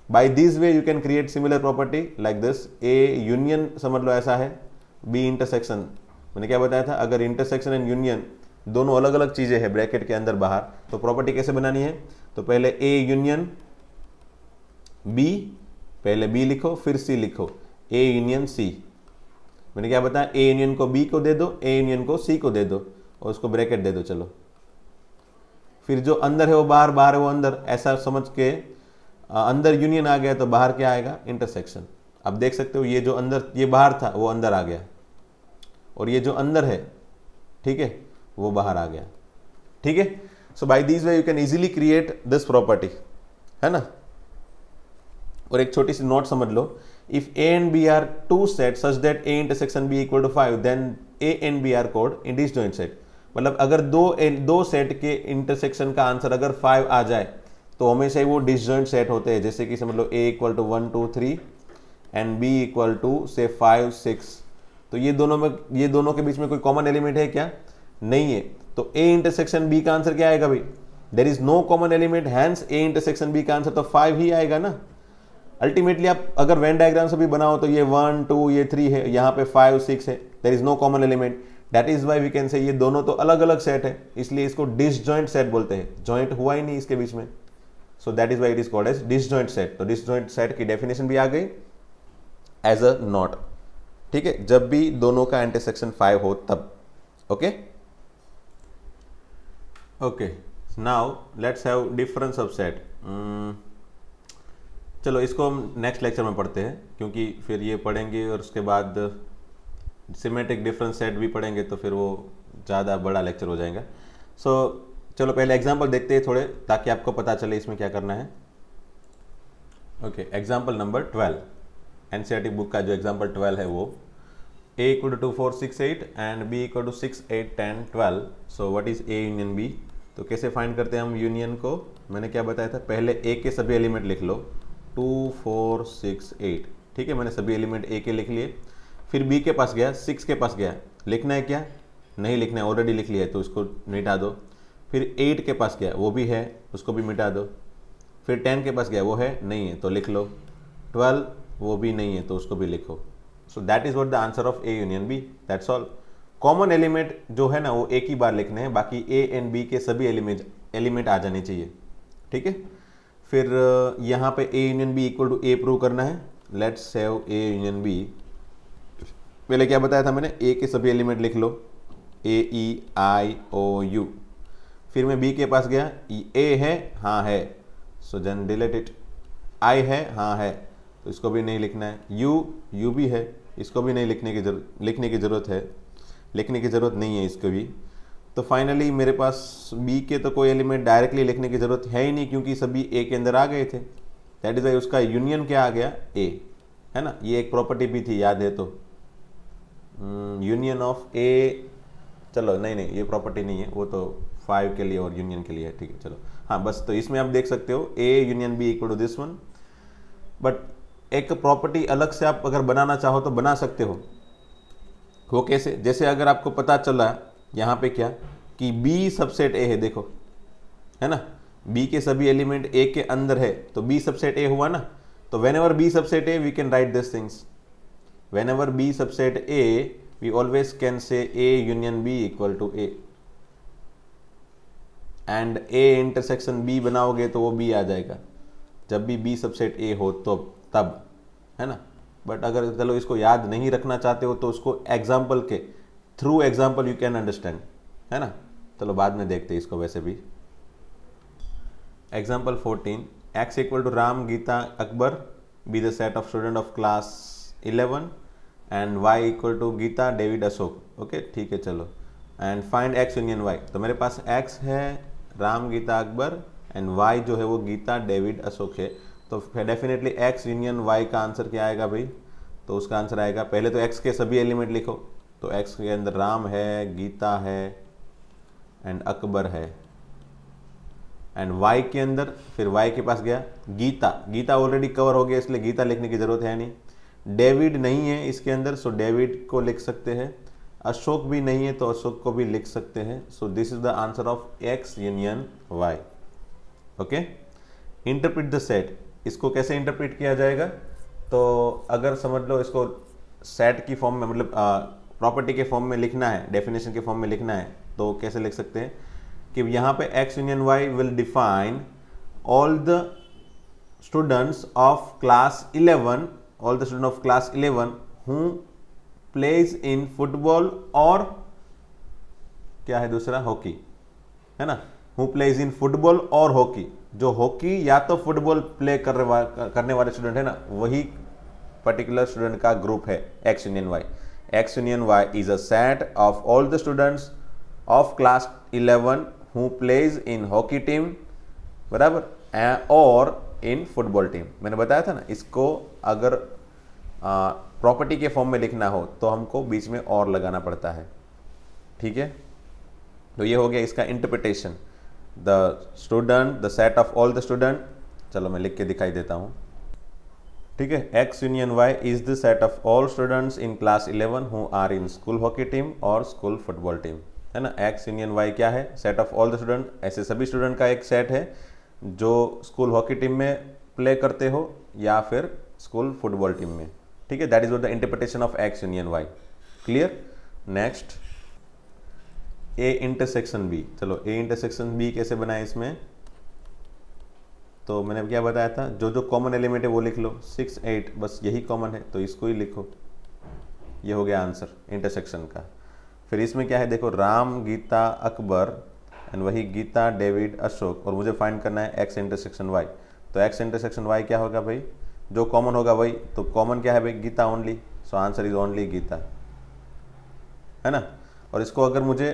By this way you can create similar property like this, A union समझ लो ऐसा है, बी इंटरसेक्शन, मैंने क्या बताया था, अगर इंटरसेक्शन एंड यूनियन दोनों अलग अलग चीजें हैं ब्रैकेट के अंदर बाहर, तो प्रॉपर्टी कैसे बनानी है, तो पहले ए यूनियन बी, पहले बी लिखो फिर सी लिखो, ए यूनियन सी, मैंने क्या बताया, ए यूनियन को बी को दे दो, ए यूनियन को सी को दे दो और उसको ब्रैकेट दे दो, चलो फिर जो अंदर है वो बाहर, बाहर है वो अंदर, ऐसा समझ के अंदर यूनियन आ गया तो बाहर क्या आएगा, इंटरसेक्शन। अब देख सकते हो ये जो अंदर, ये बाहर था वो अंदर आ गया, और ये जो अंदर है, ठीक है, वो बाहर आ गया, ठीक है। So by this way you can easily create this property, है ना। और एक छोटी सी नोट समझ लो, if A and B are two set such that A intersection B equal to 5, then A and B are called in disjoint set. मतलब अगर दो सेट के इंटरसेक्शन का आंसर अगर 5 आ जाए तो हमेशा ही वो डिसजॉइंट सेट होते हैं, जैसे कि समझ लो a equal to 1 2 3 and b equal to say 5 6, तो ये दोनों के बीच में कोई कॉमन एलिमेंट है क्या, नहीं है, तो a इंटरसेक्शन b का आंसर क्या आएगा भाई, there is no common element, hence a intersection b का आंसर तो 5 ही आएगा ना। अल्टीमेटली आप अगर वेन डायग्राम से भी बनाओ तो ये 1 2 ये 3 है, यहाँ पे 5 6 है, there is no common element, that is why we can say ये दोनों तो अलग अलग सेट है, इसलिए इसको डिसजॉइंट सेट बोलते हैं, जॉइंट हुआ ही नहीं इसके बीच में, so that is why it is called as disjoint set. तो डिसजॉइंट सेट की डेफिनेशन भी आ गई एज अ नॉट, ठीक है, जब भी दोनों का इंटरसेक्शन 5 हो तब, okay okay. Now let's have difference of set, चलो इसको हम नेक्स्ट लेक्चर में पढ़ते हैं, क्योंकि फिर ये पढ़ेंगे और उसके बाद सिमेट्रिक डिफरेंस सेट भी पढ़ेंगे, तो फिर वो ज़्यादा बड़ा लेक्चर हो जाएगा। सो चलो पहले एग्जांपल देखते हैं थोड़े, ताकि आपको पता चले इसमें क्या करना है। Okay, example number 12, NCERT book का जो एग्जांपल 12 है वो a equal to 2 4 6 8 and b equal to 6 8 10 12, so what is a union b। तो कैसे फाइंड करते हैं हम यूनियन को, मैंने क्या बताया था, पहले a के सभी एलिमेंट लिख लो 2 4 6 8, ठीक है, मैंने सभी एलिमेंट ए के लिख लिए। फिर बी के पास गया, 6 के पास गया, लिखना है क्या? नहीं लिखना है, ऑलरेडी लिख लिया है तो उसको मिटा दो। फिर 8 के पास गया, वो भी है, उसको भी मिटा दो। फिर 10 के पास गया, वो है नहीं है तो लिख लो। 12 वो भी नहीं है तो उसको भी लिखो। So that is what the answer of A union B, that's all. Common element जो है ना वो एक ही बार लिखने हैं, बाकी ए एंड बी के सभी एलिमेंट आ जाने चाहिए, ठीक है। फिर यहाँ पे A union B equal to A prove करना है। Let's save A union B. पहले क्या बताया था मैंने? ए के सभी एलिमेंट लिख लो, ए ई आई ओ यू। फिर मैं बी के पास गया, ए है, हाँ है, सो देन डिलीट इट। आई है, हाँ है, तो इसको भी नहीं लिखना है। यू भी है, इसको भी नहीं लिखने की ज़रूरत नहीं है इसको भी। तो फाइनली मेरे पास बी के तो कोई एलिमेंट डायरेक्टली लिखने की ज़रूरत है ही नहीं, क्योंकि सभी ए के अंदर आ गए थे। दैट इज वाई उसका यूनियन क्या आ गया? ए, है ना। ये एक प्रॉपर्टी भी थी, याद है तो, यूनियन ऑफ ए। चलो नहीं ये प्रॉपर्टी नहीं है, वो तो 5 के लिए और यूनियन के लिए है, ठीक है। चलो हाँ, बस तो इसमें आप देख सकते हो A union B equal to this one. But एक प्रॉपर्टी अलग से आप अगर बनाना चाहो तो बना सकते हो। वो कैसे? जैसे अगर आपको पता चला यहाँ पे क्या कि बी सबसेट ए है, देखो, है ना, बी के सभी एलिमेंट ए के अंदर है, तो बी सबसेट ए हुआ ना। तो whenever B subset A we can write this things. Whenever B subset A we always can say A union B equal to A, and A intersection B बनाओगे तो वो बी आ जाएगा जब भी बी सबसेट ए हो तो तब, है ना। बट अगर चलो इसको याद नहीं रखना चाहते हो तो उसको एग्जाम्पल के through example you can understand, है ना। चलो बाद में देखते हैं इसको। वैसे भी example 14, X equal to Ram Geeta Akbar be the set of student of class 11 and Y equal to Geeta David Ashok. Okay, ठीक है, चलो। And find X union Y. तो मेरे पास एक्स है राम गीता अकबर एंड वाई जो है वो गीता डेविड अशोक है। तो डेफिनेटली एक्स यूनियन वाई का आंसर क्या आएगा भाई? तो उसका आंसर आएगा, पहले तो एक्स के सभी एलिमेंट लिखो। तो एक्स के अंदर राम है, गीता है एंड अकबर है। एंड वाई के अंदर, फिर वाई के पास गया गीता ऑलरेडी कवर हो गया, इसलिए गीता लिखने की जरूरत है नहीं। डेविड नहीं है इसके अंदर, सो डेविड को लिख सकते हैं। अशोक भी नहीं है तो अशोक को भी लिख सकते हैं। So this is the answer of X union Y. Okay, interpret the set. इसको कैसे इंटरप्रिट किया जाएगा? तो अगर समझ लो इसको सेट की फॉर्म में, मतलब प्रॉपर्टी के फॉर्म में लिखना है, डेफिनेशन के फॉर्म में लिखना है, तो कैसे लिख सकते हैं कि यहाँ पे X union Y will define all the students of class 11 who plays in football और क्या है दूसरा, हॉकी, है ना। हु प्लेज इन फुटबॉल और हॉकी, जो हॉकी या तो फुटबॉल प्ले करने वाले स्टूडेंट है ना, वही पर्टिकुलर स्टूडेंट का ग्रुप है X union Y. X union Y is a set of all the students of class 11 who plays in hockey team, बराबर, और इन फुटबॉल टीम। मैंने बताया था ना, इसको अगर प्रॉपर्टी के फॉर्म में लिखना हो तो हमको बीच में और लगाना पड़ता है, ठीक है। तो ये हो गया इसका interpretation, the student, the set of all the student. चलो मैं लिख के दिखाई देता हूँ, ठीक है। X union Y is the set of all students in class 11 who are in school hockey team और स्कूल फुटबॉल टीम, है ना। एक्स यूनियन वाई क्या है? Set of all the student, ऐसे सभी स्टूडेंट का एक सेट है जो स्कूल हॉकी टीम में प्ले करते हो या फिर स्कूल फुटबॉल टीम में, ठीक है। That is what the interpretation of X union Y. Clear? Next, A intersection B. चलो ए इंटरसेक्शन बी कैसे बनाए इसमें? तो मैंने क्या बताया था, जो जो कॉमन एलिमेंट है वो लिख लो। 6 8 बस यही कॉमन है तो इसको ही लिखो। ये हो गया आंसर इंटरसेक्शन का। फिर इसमें क्या है देखो, राम गीता अकबर एंड वही गीता डेविड अशोक, और मुझे फाइंड करना है एक्स इंटरसेक्शन वाई। तो एक्स इंटरसेक्शन वाई क्या होगा भाई? जो कॉमन होगा वही। तो कॉमन क्या है भाई? Geeta only, so answer is only Geeta, है ना। और इसको अगर मुझे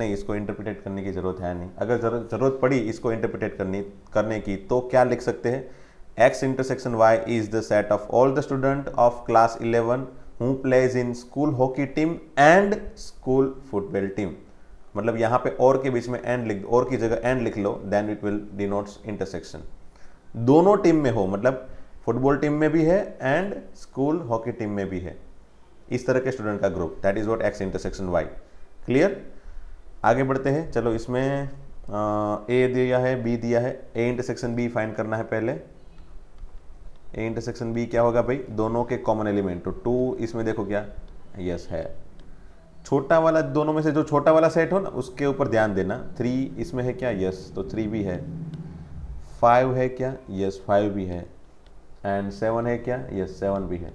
इसको इंटरप्रिटेट करने की जरूरत है नहीं। अगर जरूरत पड़ी इसको इंटरप्रिटेट करने की तो क्या लिख सकते हैं? X intersection Y is the set of all the student of class 11 who plays in school hockey team and school football team. मतलब यहाँ पे और के बीच में एंड लिख दो, और की जगह एंड लिख लो, then it will denotes intersection. दोनों टीम में हो, मतलब फुटबॉल टीम में भी है एंड स्कूल हॉकी टीम में भी है, इस तरह के स्टूडेंट का group, that is what X intersection Y. Clear? आगे बढ़ते हैं। चलो इसमें ए दिया है, बी दिया है, ए इंटरसेक्शन बी फाइंड करना है पहले। ए इंटरसेक्शन बी क्या होगा भाई? दोनों के कॉमन एलिमेंट, तो 2 इसमें देखो क्या, यस है। छोटा वाला, दोनों में से जो छोटा वाला सेट हो ना उसके ऊपर ध्यान देना। 3 इसमें है क्या? यस, तो 3 भी है। 5 है क्या? यस, 5 भी है। एंड 7 है क्या? यस, 7 भी है।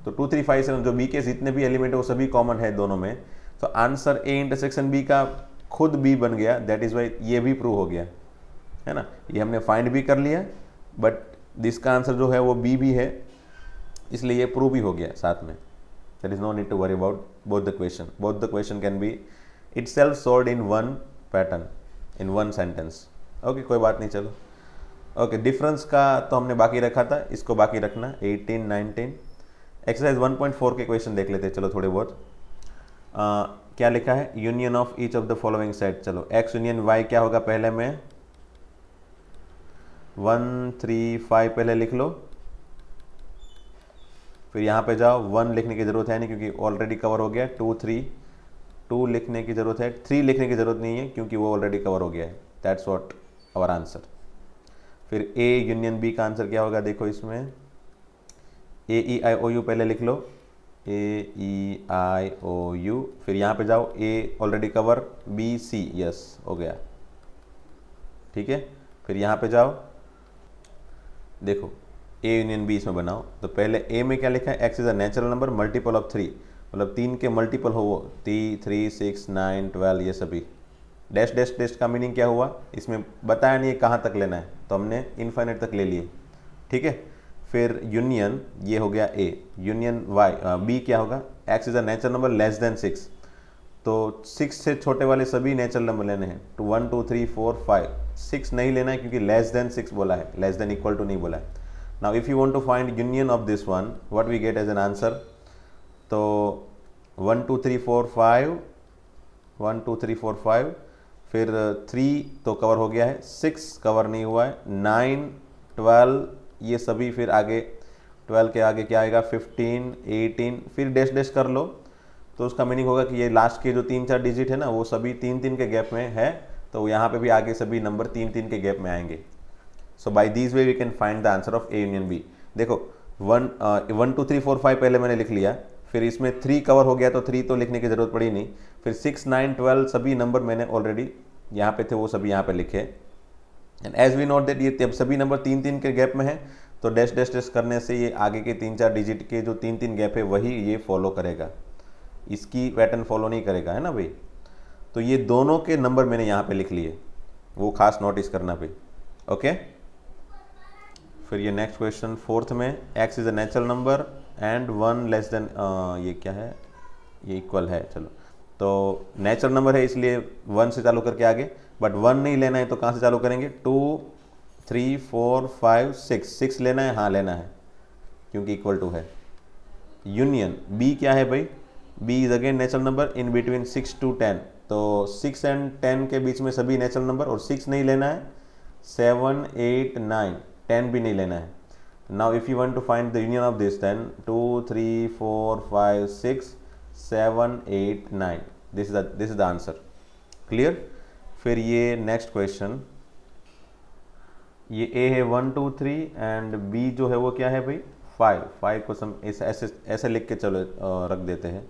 तो 2 3 5 7 जो बी के जितने भी एलिमेंट है वो सभी कॉमन है दोनों में। तो आंसर ए इंटरसेक्शन बी का खुद बी बन गया, दैट इज वाई ये भी प्रूव हो गया, है ना। ये हमने फाइंड भी कर लिया, बट दिसका आंसर जो है वो बी भी है, इसलिए ये प्रूव भी हो गया साथ में। There is no need to worry about both the question. Both the question can be itself solved in one pattern, in one sentence. Okay, कोई बात नहीं। चलो ओके, डिफरेंस का तो हमने बाकी रखा था, इसको बाकी रखना। 18 19 एक्सरसाइज 1.4 के क्वेश्चन देख लेते हैं। चलो थोड़े बहुत क्या लिखा है? Union of each of the following set. चलो एक्स यूनियन वाई क्या होगा? पहले में 1 3 5 पहले लिख लो, फिर यहाँ पे जाओ। 1 लिखने की जरूरत है नहीं क्योंकि ऑलरेडी कवर हो गया। 2 3 2 लिखने की जरूरत है, 3 लिखने की जरूरत नहीं है क्योंकि वो ऑलरेडी कवर हो गया है। That's what our answer. फिर ए यूनियन बी का आंसर क्या होगा? देखो इसमें ए ई आई ओ यू पहले लिख लो, ए ई आई ओ यू, फिर यहाँ पे जाओ। A already cover, B C, yes हो गया, ठीक है। फिर यहाँ पे जाओ, देखो ए यूनियन बी इसमें बनाओ। तो पहले ए में क्या लिखा है? X is a natural number multiple of 3, मतलब 3 के मल्टीपल हो वो, 3 6 9 12 ये सभी। डैश डैश डैश का मीनिंग क्या हुआ? इसमें बताया नहीं है कहाँ तक लेना है, तो हमने इनफाइनाइट तक ले लिए, ठीक है। फिर यूनियन, ये हो गया ए। यूनियन वाई बी क्या होगा? X is a natural number less than 6, तो 6 से छोटे वाले सभी नेचुरल नंबर लेने हैं। तो 1 2 3 4 5 6 नहीं लेना है क्योंकि लेस देन 6 बोला है, लेस देन इक्वल टू नहीं बोला है। Now if you want to find union of this one, what we get as an answer? तो 1 2 3 4 5 1 2 3 4 5, फिर 3 तो कवर हो गया है, 6 कवर नहीं हुआ है, 9 12 ये सभी, फिर आगे 12 के आगे क्या आएगा? 15 18, फिर डैश डैश कर लो। तो उसका मीनिंग होगा कि ये लास्ट के जो 3 4 डिजिट है ना वो सभी 3 3 के गैप में है, तो यहाँ पे भी आगे सभी नंबर 3 3 के गैप में आएंगे। So by this way we can find the answer of A union B. देखो 1 2 3 4 5 पहले मैंने लिख लिया, फिर इसमें 3 कवर हो गया तो 3 तो लिखने की जरूरत पड़ी नहीं। फिर 6 9 12 सभी नंबर मैंने ऑलरेडी यहाँ पे थे, वो सभी यहाँ पे लिखे। And as we note that ये सभी नंबर 3 3 के गैप में है, तो डैश डैश डैश करने से ये आगे के 3 4 डिजिट के जो 3 3 गैप है वही ये फॉलो करेगा, इसकी पैटर्न फॉलो नहीं करेगा, है ना भाई। तो ये दोनों के नंबर मैंने यहाँ पे लिख लिए, वो खास नोटिस करना भाई, ओके। फिर ये नेक्स्ट क्वेश्चन 4th में, x is a natural number and 1 less than, ये क्या है? ये इक्वल है। चलो तो नेचुरल नंबर है इसलिए 1 से चालू करके आगे, बट 1 नहीं लेना है तो कहाँ से चालू करेंगे? 2 3 4 5 6 लेना है, हाँ लेना है क्योंकि इक्वल टू है। यूनियन बी क्या है भाई? B is again natural number in between 6 to 10, तो 6 and 10 के बीच में सभी नेचुरल नंबर, और 6 नहीं लेना है, 7 8 9 10 भी नहीं लेना है। Now if you want to find the union of this, then 2 3 4 5 6 7 8 9, this is the answer. Clear? फिर ये नेक्स्ट क्वेश्चन, ये ए है 1 2 3 एंड बी जो है वो क्या है भाई? 5 को सम ऐसे लिख के चलो रख देते हैं।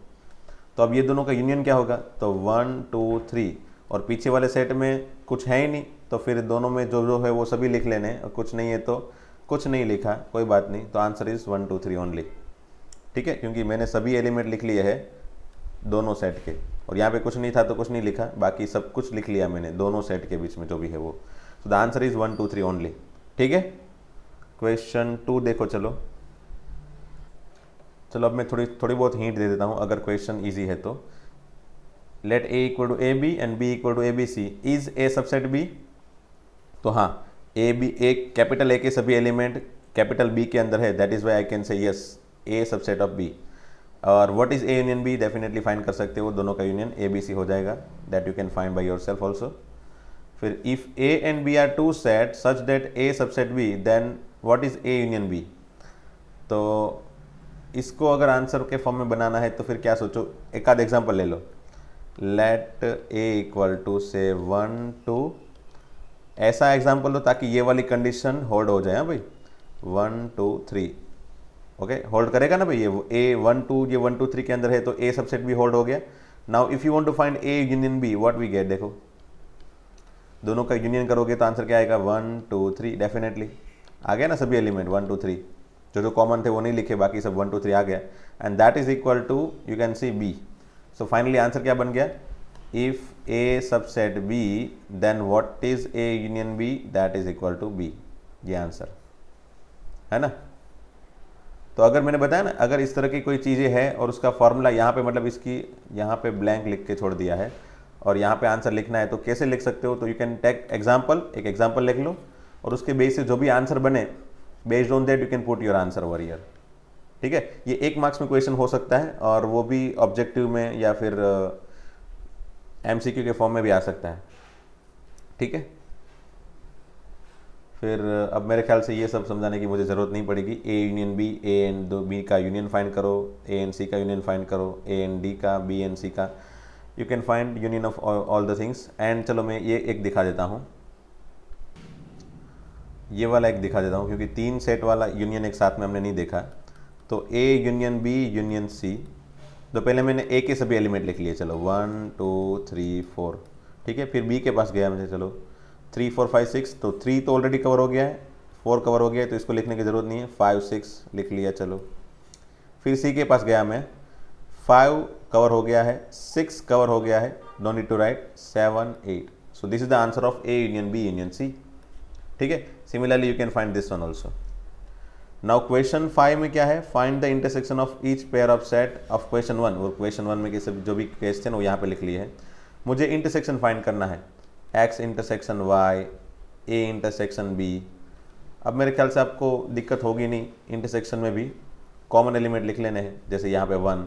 तो अब ये दोनों का यूनियन क्या होगा? तो 1 2 3, और पीछे वाले सेट में कुछ है ही नहीं, तो फिर दोनों में जो जो है वो सभी लिख लेने हैं, और कुछ नहीं है तो कुछ नहीं लिखा, कोई बात नहीं। तो आंसर इज 1 2 3 ओनली, ठीक है, क्योंकि मैंने सभी एलिमेंट लिख लिए हैं दोनों सेट के, और यहाँ पे कुछ नहीं था तो कुछ नहीं लिखा, बाकी सब कुछ लिख लिया मैंने दोनों सेट के बीच में जो भी है वो। सो द आंसर इज 1 2 3 ओनली, ठीक है। क्वेश्चन 2 देखो। चलो अब मैं थोड़ी बहुत हिंट दे देता हूँ अगर क्वेश्चन इजी है तो। Let A equal to A B and B equal to A B C, is A subset B? तो हाँ, A B, A capital A के सभी एलिमेंट कैपिटल बी के अंदर है, that is why I can say yes A subset of B. और what is A union B? Definitely find कर सकते हो, दोनों का यूनियन ए बी सी हो जाएगा, that you can find by yourself also. फिर if A and B are two set such that A subset B, then what is A union B. तो इसको अगर आंसर के form में बनाना है तो फिर क्या सोचो, एक आध एग्जाम्पल ले लो। लेट ए इक्वल टू से 1 2, ऐसा एग्जाम्पल लो ताकि ये वाली कंडीशन होल्ड हो जाए। हाँ भाई 1 2 3 ओके, होल्ड करेगा ना भाई, ये ए 1 2 ये 1 2 3 के अंदर है तो ए सबसेट भी होल्ड हो गया। Now if you want to find A union B what we get, देखो दोनों का यूनियन करोगे तो आंसर क्या आएगा 1 2 3, डेफिनेटली आ गया ना सभी एलिमेंट 1 2 3, जो कॉमन थे वो नहीं लिखे, बाकी सब 1 2 3 आ गया। And that is equal to you can see B. So finally answer क्या बन गया, if A subset B then what is A union B, that is equal to B. ये आंसर है ना। तो अगर मैंने बताया ना, अगर इस तरह की कोई चीज़ें है और उसका फॉर्मूला यहाँ पे मतलब इसकी यहाँ पे ब्लैंक लिख के छोड़ दिया है और यहाँ पे आंसर लिखना है तो कैसे लिख सकते हो, तो यू कैन टेक एग्जाम्पल, एक एग्जाम्पल लिख लो और उसके बेस से जो भी आंसर बने based on that you can put your answer over here. ठीक है, ये 1 मार्क्स में क्वेश्चन हो सकता है और वो भी ऑब्जेक्टिव में या फिर एमसीक्यू के फॉर्म में भी आ सकता है। ठीक है, फिर अब मेरे ख्याल से ये सब समझाने की मुझे ज़रूरत नहीं पड़ेगी। A union B, A and B का यूनियन फाइंड करो, ए एंड सी का यूनियन फाइंड करो, ए एंड डी का, बी एंड सी का, you can find union of all the things. And चलो मैं ये एक दिखा देता हूँ, ये वाला एक दिखा देता हूँ क्योंकि 3 सेट वाला यूनियन एक साथ में हमने नहीं देखा। तो A union B union C, तो पहले मैंने ए के सभी एलिमेंट लिख लिए, चलो 1 2 3 4। ठीक है, फिर बी के पास गया मुझे, चलो 3 4 5 6, तो 3 तो ऑलरेडी कवर हो गया है, 4 कवर हो गया है तो इसको लिखने की ज़रूरत नहीं है, 5 6 लिख लिया। चलो फिर सी के पास गया मैं, 5 कवर हो गया है, 6 कवर हो गया है, no need to write, 7 8। So this is the answer of A union B union C. ठीक है, similarly you can find this one also. Now question 5 में क्या है, find the intersection of each pair of set of question 1। और question 1 में सब जो भी क्वेश्चन वो यहाँ पे लिख लिए हैं, मुझे इंटरसेक्शन फाइंड करना है, x intersection y, a intersection b। अब मेरे ख्याल से आपको दिक्कत होगी नहीं, इंटरसेक्शन में भी कॉमन एलिमेंट लिख लेने हैं, जैसे यहाँ पे 1,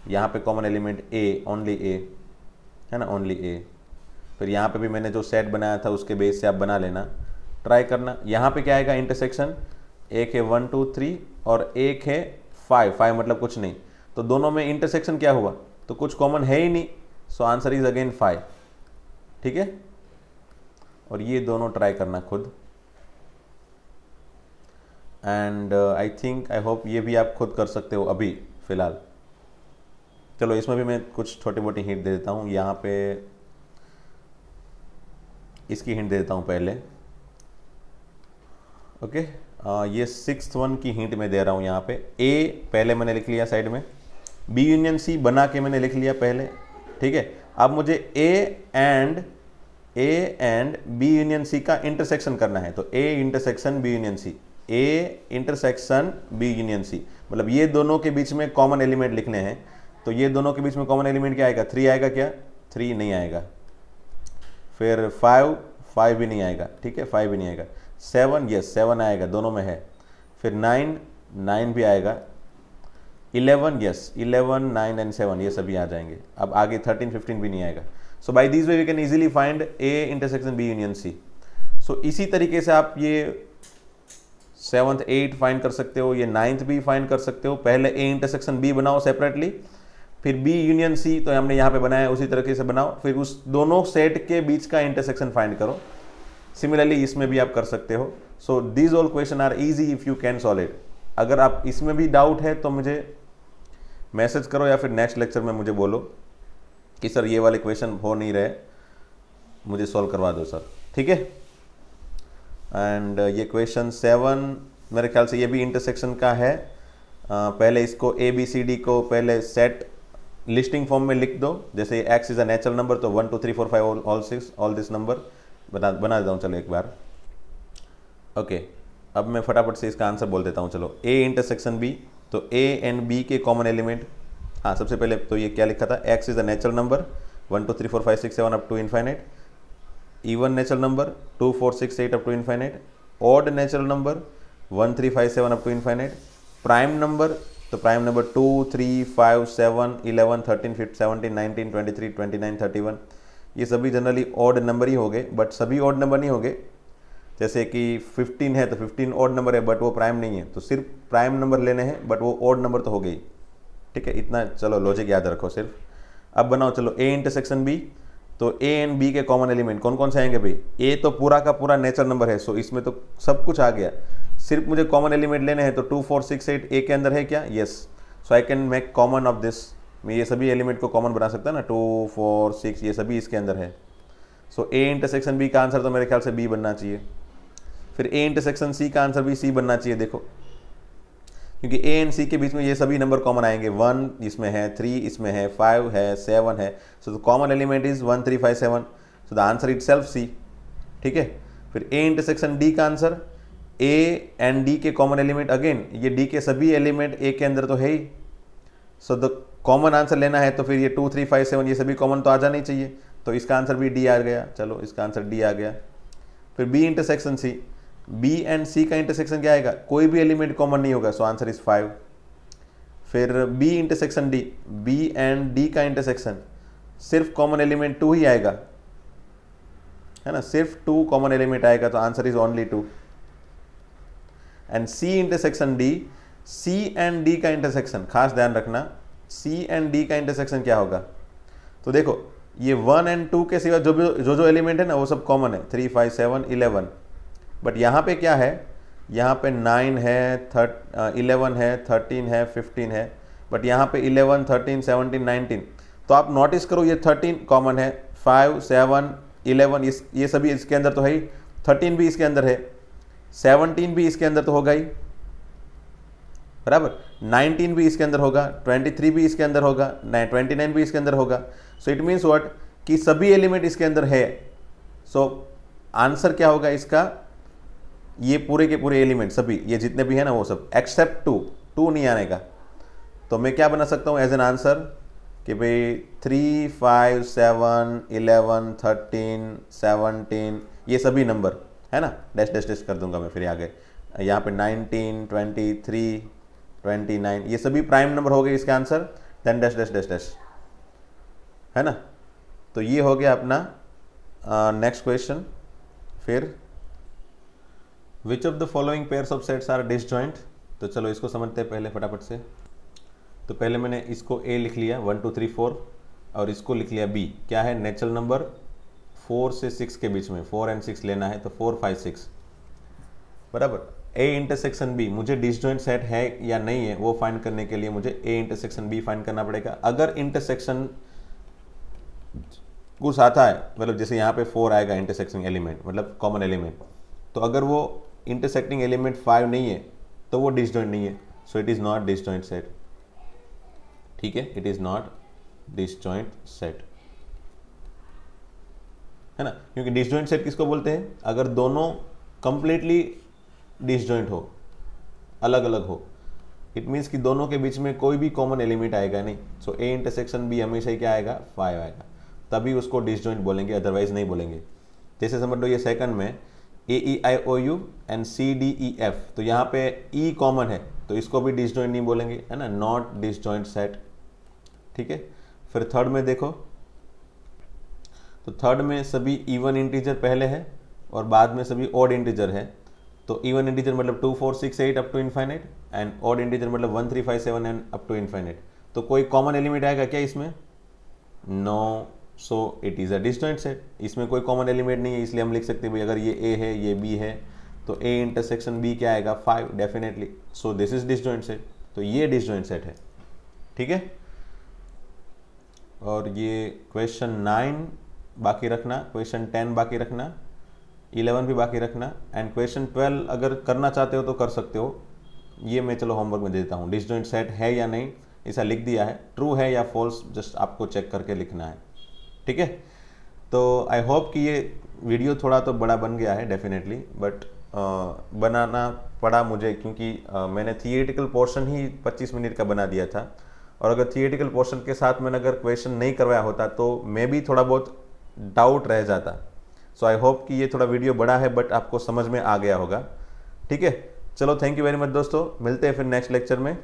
यहाँ पे common element a, only a है ना, ओनली a। फिर यहाँ पे भी मैंने जो सेट बनाया था उसके बेस से आप बना लेना, ट्राई करना। यहाँ पे क्या आएगा इंटरसेक्शन, एक है 1 2 3 और एक है 5 मतलब कुछ नहीं, तो दोनों में इंटरसेक्शन क्या हुआ, तो कुछ कॉमन है ही नहीं, सो आंसर इज अगेन 5। ठीक है, और ये दोनों ट्राई करना खुद। And I think I hope ये भी आप खुद कर सकते हो अभी फिलहाल। चलो इसमें भी मैं कुछ छोटी मोटी हिंट दे देता हूँ, यहाँ पे इसकी हिंट दे देता हूँ पहले। ओके, ये 6th वन की हिंट में दे रहा हूँ। यहाँ पे ए पहले मैंने लिख लिया साइड में, बी यूनियन सी बना के मैंने लिख लिया पहले। ठीक है, अब मुझे A and B union C का इंटरसेक्शन करना है, तो A intersection B union C, A intersection B union C, मतलब ये दोनों के बीच में कॉमन एलिमेंट लिखने हैं। तो ये दोनों के बीच में कॉमन एलिमेंट क्या आएगा, 3 आएगा क्या, 3 नहीं आएगा। फिर 5 भी नहीं आएगा। ठीक है, 5 भी नहीं आएगा। 7 यस 7 आएगा, दोनों में है। फिर 9 भी आएगा। 11 यस 11 9 एंड 7 ये सभी आ जाएंगे। अब आगे 13 15 भी नहीं आएगा। So by this way we can easily find A intersection B union C. So इसी तरीके से आप ये 7th 8 फाइंड कर सकते हो, ये 9th भी फाइंड कर सकते हो। पहले ए इंटरसेक्शन बी बनाओ सेपरेटली, फिर बी यूनियन सी तो हमने यहाँ पे बनाया उसी तरीके से बनाओ, फिर उस दोनों सेट के बीच का इंटरसेक्शन फाइंड करो। सिमिलरली इसमें भी आप कर सकते हो। So these all question are easy if you can solve it. अगर आप इसमें भी डाउट है तो मुझे मैसेज करो या फिर नेक्स्ट लेक्चर में मुझे बोलो कि सर ये वाले क्वेश्चन हो नहीं रहे, मुझे सॉल्व करवा दो सर। ठीक है, एंड ये क्वेश्चन 7 मेरे ख्याल से ये भी इंटरसेक्शन का है। पहले इसको ए बी सी डी को पहले सेट लिस्टिंग फॉर्म में लिख दो, जैसे x is a natural number तो 1 2 3 4 5 ऑल 6 ऑल दिस नंबर बना देता हूँ। चलो एक बार ओके, अब मैं फटाफट से इसका आंसर बोल देता हूँ। चलो ए इंटरसेक्शन बी, तो ए एंड बी के कॉमन एलिमेंट, हाँ सबसे पहले तो ये क्या लिखा था, x is a natural number 1 2 3 4 5 6 7 up to infinite, even natural number 2 4 6 8 up to infinite, odd natural number 1 3 5 7 up to infinite, prime number तो प्राइम नंबर 2 3 5 7 11 13 15 17 19 23 29 31। ये सभी जनरली ऑड नंबर ही हो गए, बट सभी ऑड नंबर नहीं हो गए, जैसे कि 15 है तो 15 ऑड नंबर है बट वो प्राइम नहीं है, तो सिर्फ प्राइम नंबर लेने हैं बट वो ऑड नंबर तो हो गई। ठीक है, इतना चलो लॉजिक याद रखो सिर्फ। अब बनाओ चलो ए इंटरसेक्शन बी, तो ए एंड बी के कॉमन एलिमेंट कौन कौन से आएंगे भाई? ए तो पूरा का पूरा नेचुरल नंबर है, सो इसमें तो सब कुछ आ गया, सिर्फ मुझे कॉमन एलिमेंट लेने हैं। तो 2 4 6 8 ए के अंदर है क्या? Yes, so I can make common of this, मैं ये सभी एलिमेंट को कॉमन बना सकता है ना, 2 4 6 ये सभी इसके अंदर है। सो ए इंटरसेक्शन बी का आंसर तो मेरे ख्याल से बी बनना चाहिए। फिर ए इंटरसेक्शन सी का आंसर भी सी बनना चाहिए, देखो क्योंकि ए एंड सी के बीच में ये सभी नंबर कॉमन आएंगे, 1 इसमें है, 3 इसमें है, 5 है, 7 है, so the common element is 1 3 5 7, so the answer itself C. ठीक है, फिर ए इंटरसेक्शन डी का आंसर, ए एंड डी के कॉमन एलिमेंट अगेन ये डी के सभी एलिमेंट ए के अंदर तो है ही, सो द कॉमन आंसर लेना है तो फिर ये 2 3 5 7 ये सभी कॉमन तो आ जाना ही चाहिए, तो इसका आंसर भी डी आ गया। चलो इसका आंसर डी आ गया। फिर B intersection C, B and C का इंटरसेक्शन क्या आएगा? कोई भी एलिमेंट कॉमन नहीं होगा, सो आंसर इज 5। फिर B intersection D, B and D का इंटरसेक्शन सिर्फ कॉमन एलिमेंट 2 ही आएगा, है ना, सिर्फ 2 कॉमन एलिमेंट आएगा, तो answer is only 2। And C intersection D, C and D का इंटरसेक्शन खास ध्यान रखना, सी एंड डी का इंटरसेक्शन क्या होगा? तो देखो ये 1 एंड 2 के सिवा जो एलिमेंट है ना वो सब कॉमन है, 3 5 7 11, बट यहाँ पे क्या है? यहाँ पे 9 है, 11 है, 13 है, 15 है, बट यहाँ पे 11 13 17 19, तो आप नोटिस करो ये 13 कॉमन है, 5 7 11 ये सभी इसके अंदर तो है ही, 13 भी इसके अंदर है, 17 भी इसके अंदर तो होगा ही, बराबर, 19 भी इसके अंदर होगा, 23 भी इसके अंदर होगा, 29 भी इसके अंदर होगा। सो इट मीन्स व्हाट कि सभी एलिमेंट इसके अंदर है। सो आंसर क्या होगा इसका? ये पूरे के पूरे एलिमेंट सभी ये जितने भी है ना वो सब एक्सेप्ट 2 नहीं आने का। तो मैं क्या बना सकता हूँ एज एन आंसर कि भाई 3 5 7 11 13 17 ये सभी नंबर है ना, डैश डैश डैश कर दूंगा मैं फिर आगे, यहाँ पे 19 23 29 ये सभी प्राइम नंबर हो गए इसके answer, then dash dash dash dash, है ना। तो ये हो गया अपना नेक्स्ट क्वेश्चन। फिर which of the following pairs of sets are disjoint, तो चलो इसको समझते हैं पहले फटाफट से। तो पहले मैंने इसको ए लिख लिया 1 2 3 4 और इसको लिख लिया बी, क्या है नेचुरल नंबर 4 से 6 के बीच में 4 एंड 6 लेना है, तो 4 5 6 बराबर। ए इंटरसेक्शन बी, मुझे डिसजॉइंट सेट है या नहीं है वो फाइंड करने के लिए मुझे ए इंटरसेक्शन बी फाइंड करना पड़ेगा। अगर इंटरसेक्शन कुछ आता है, मतलब जैसे यहाँ पे 4 आएगा इंटरसेक्टिंग एलिमेंट मतलब कॉमन एलिमेंट, तो अगर वो इंटरसेक्टिंग एलिमेंट 5 नहीं है तो वो डिसजॉइंट नहीं है, so it is not disjoint set. ठीक है, it is not disjoint set, है ना, क्योंकि डिसजॉइंट सेट किसको बोलते हैं? अगर दोनों कंप्लीटली डिसजॉइंट हो, अलग अलग हो, इट मीन्स कि दोनों के बीच में कोई भी कॉमन एलिमेंट आएगा नहीं। सो ए इंटरसेक्शन बी हमेशा ही क्या आएगा? 5 आएगा, तभी उसको डिसजॉइंट बोलेंगे, अदरवाइज नहीं बोलेंगे। जैसे समझ लो ये सेकंड में A E I O U and C D E F, तो यहाँ पे ई कॉमन है तो इसको भी डिसजॉइंट नहीं बोलेंगे, है ना, नॉट डिसजॉइंट सेट। ठीक है, फिर थर्ड में देखो, तो थर्ड में सभी इवन इंटीजर पहले है और बाद में सभी ऑड इंटीजर है। तो इवन इंटीजर मतलब 2 4 6 8 up to infinite and odd integer मतलब 1 3 5 7 एंड अप टू इनफाइनाइट। तो कोई कॉमन एलिमेंट आएगा क्या इसमें? No, so it is a disjoint set. इसमें कोई कॉमन एलिमेंट नहीं है, इसलिए हम लिख सकते हैं भाई अगर ये ए है ये बी है तो ए इंटरसेक्शन बी क्या आएगा? 5 definitely, so this is disjoint set. तो ये डिसजॉइंट सेट है। ठीक है, और ये क्वेश्चन 9 बाकी रखना, क्वेश्चन 10 बाकी रखना, 11 भी बाकी रखना एंड क्वेश्चन 12 अगर करना चाहते हो तो कर सकते हो। ये मैं चलो होमवर्क में देता हूँ, डिसजॉइंट सेट है या नहीं ऐसा लिख दिया है, ट्रू है या फॉल्स जस्ट आपको चेक करके लिखना है। ठीक है, तो आई होप कि ये वीडियो थोड़ा तो बड़ा बन गया है डेफिनेटली, बट बनाना पड़ा मुझे क्योंकि मैंने थियोरेटिकल पोर्शन ही 25 मिनट का बना दिया था, और अगर थियोरेटिकल पोर्शन के साथ मैंने अगर क्वेश्चन नहीं करवाया होता तो मे भी थोड़ा बहुत डाउट रह जाता। सो आई होप कि ये थोड़ा वीडियो बड़ा है बट आपको समझ में आ गया होगा। ठीक है, चलो थैंक यू वेरी मच दोस्तों, मिलते हैं फिर नेक्स्ट लेक्चर में।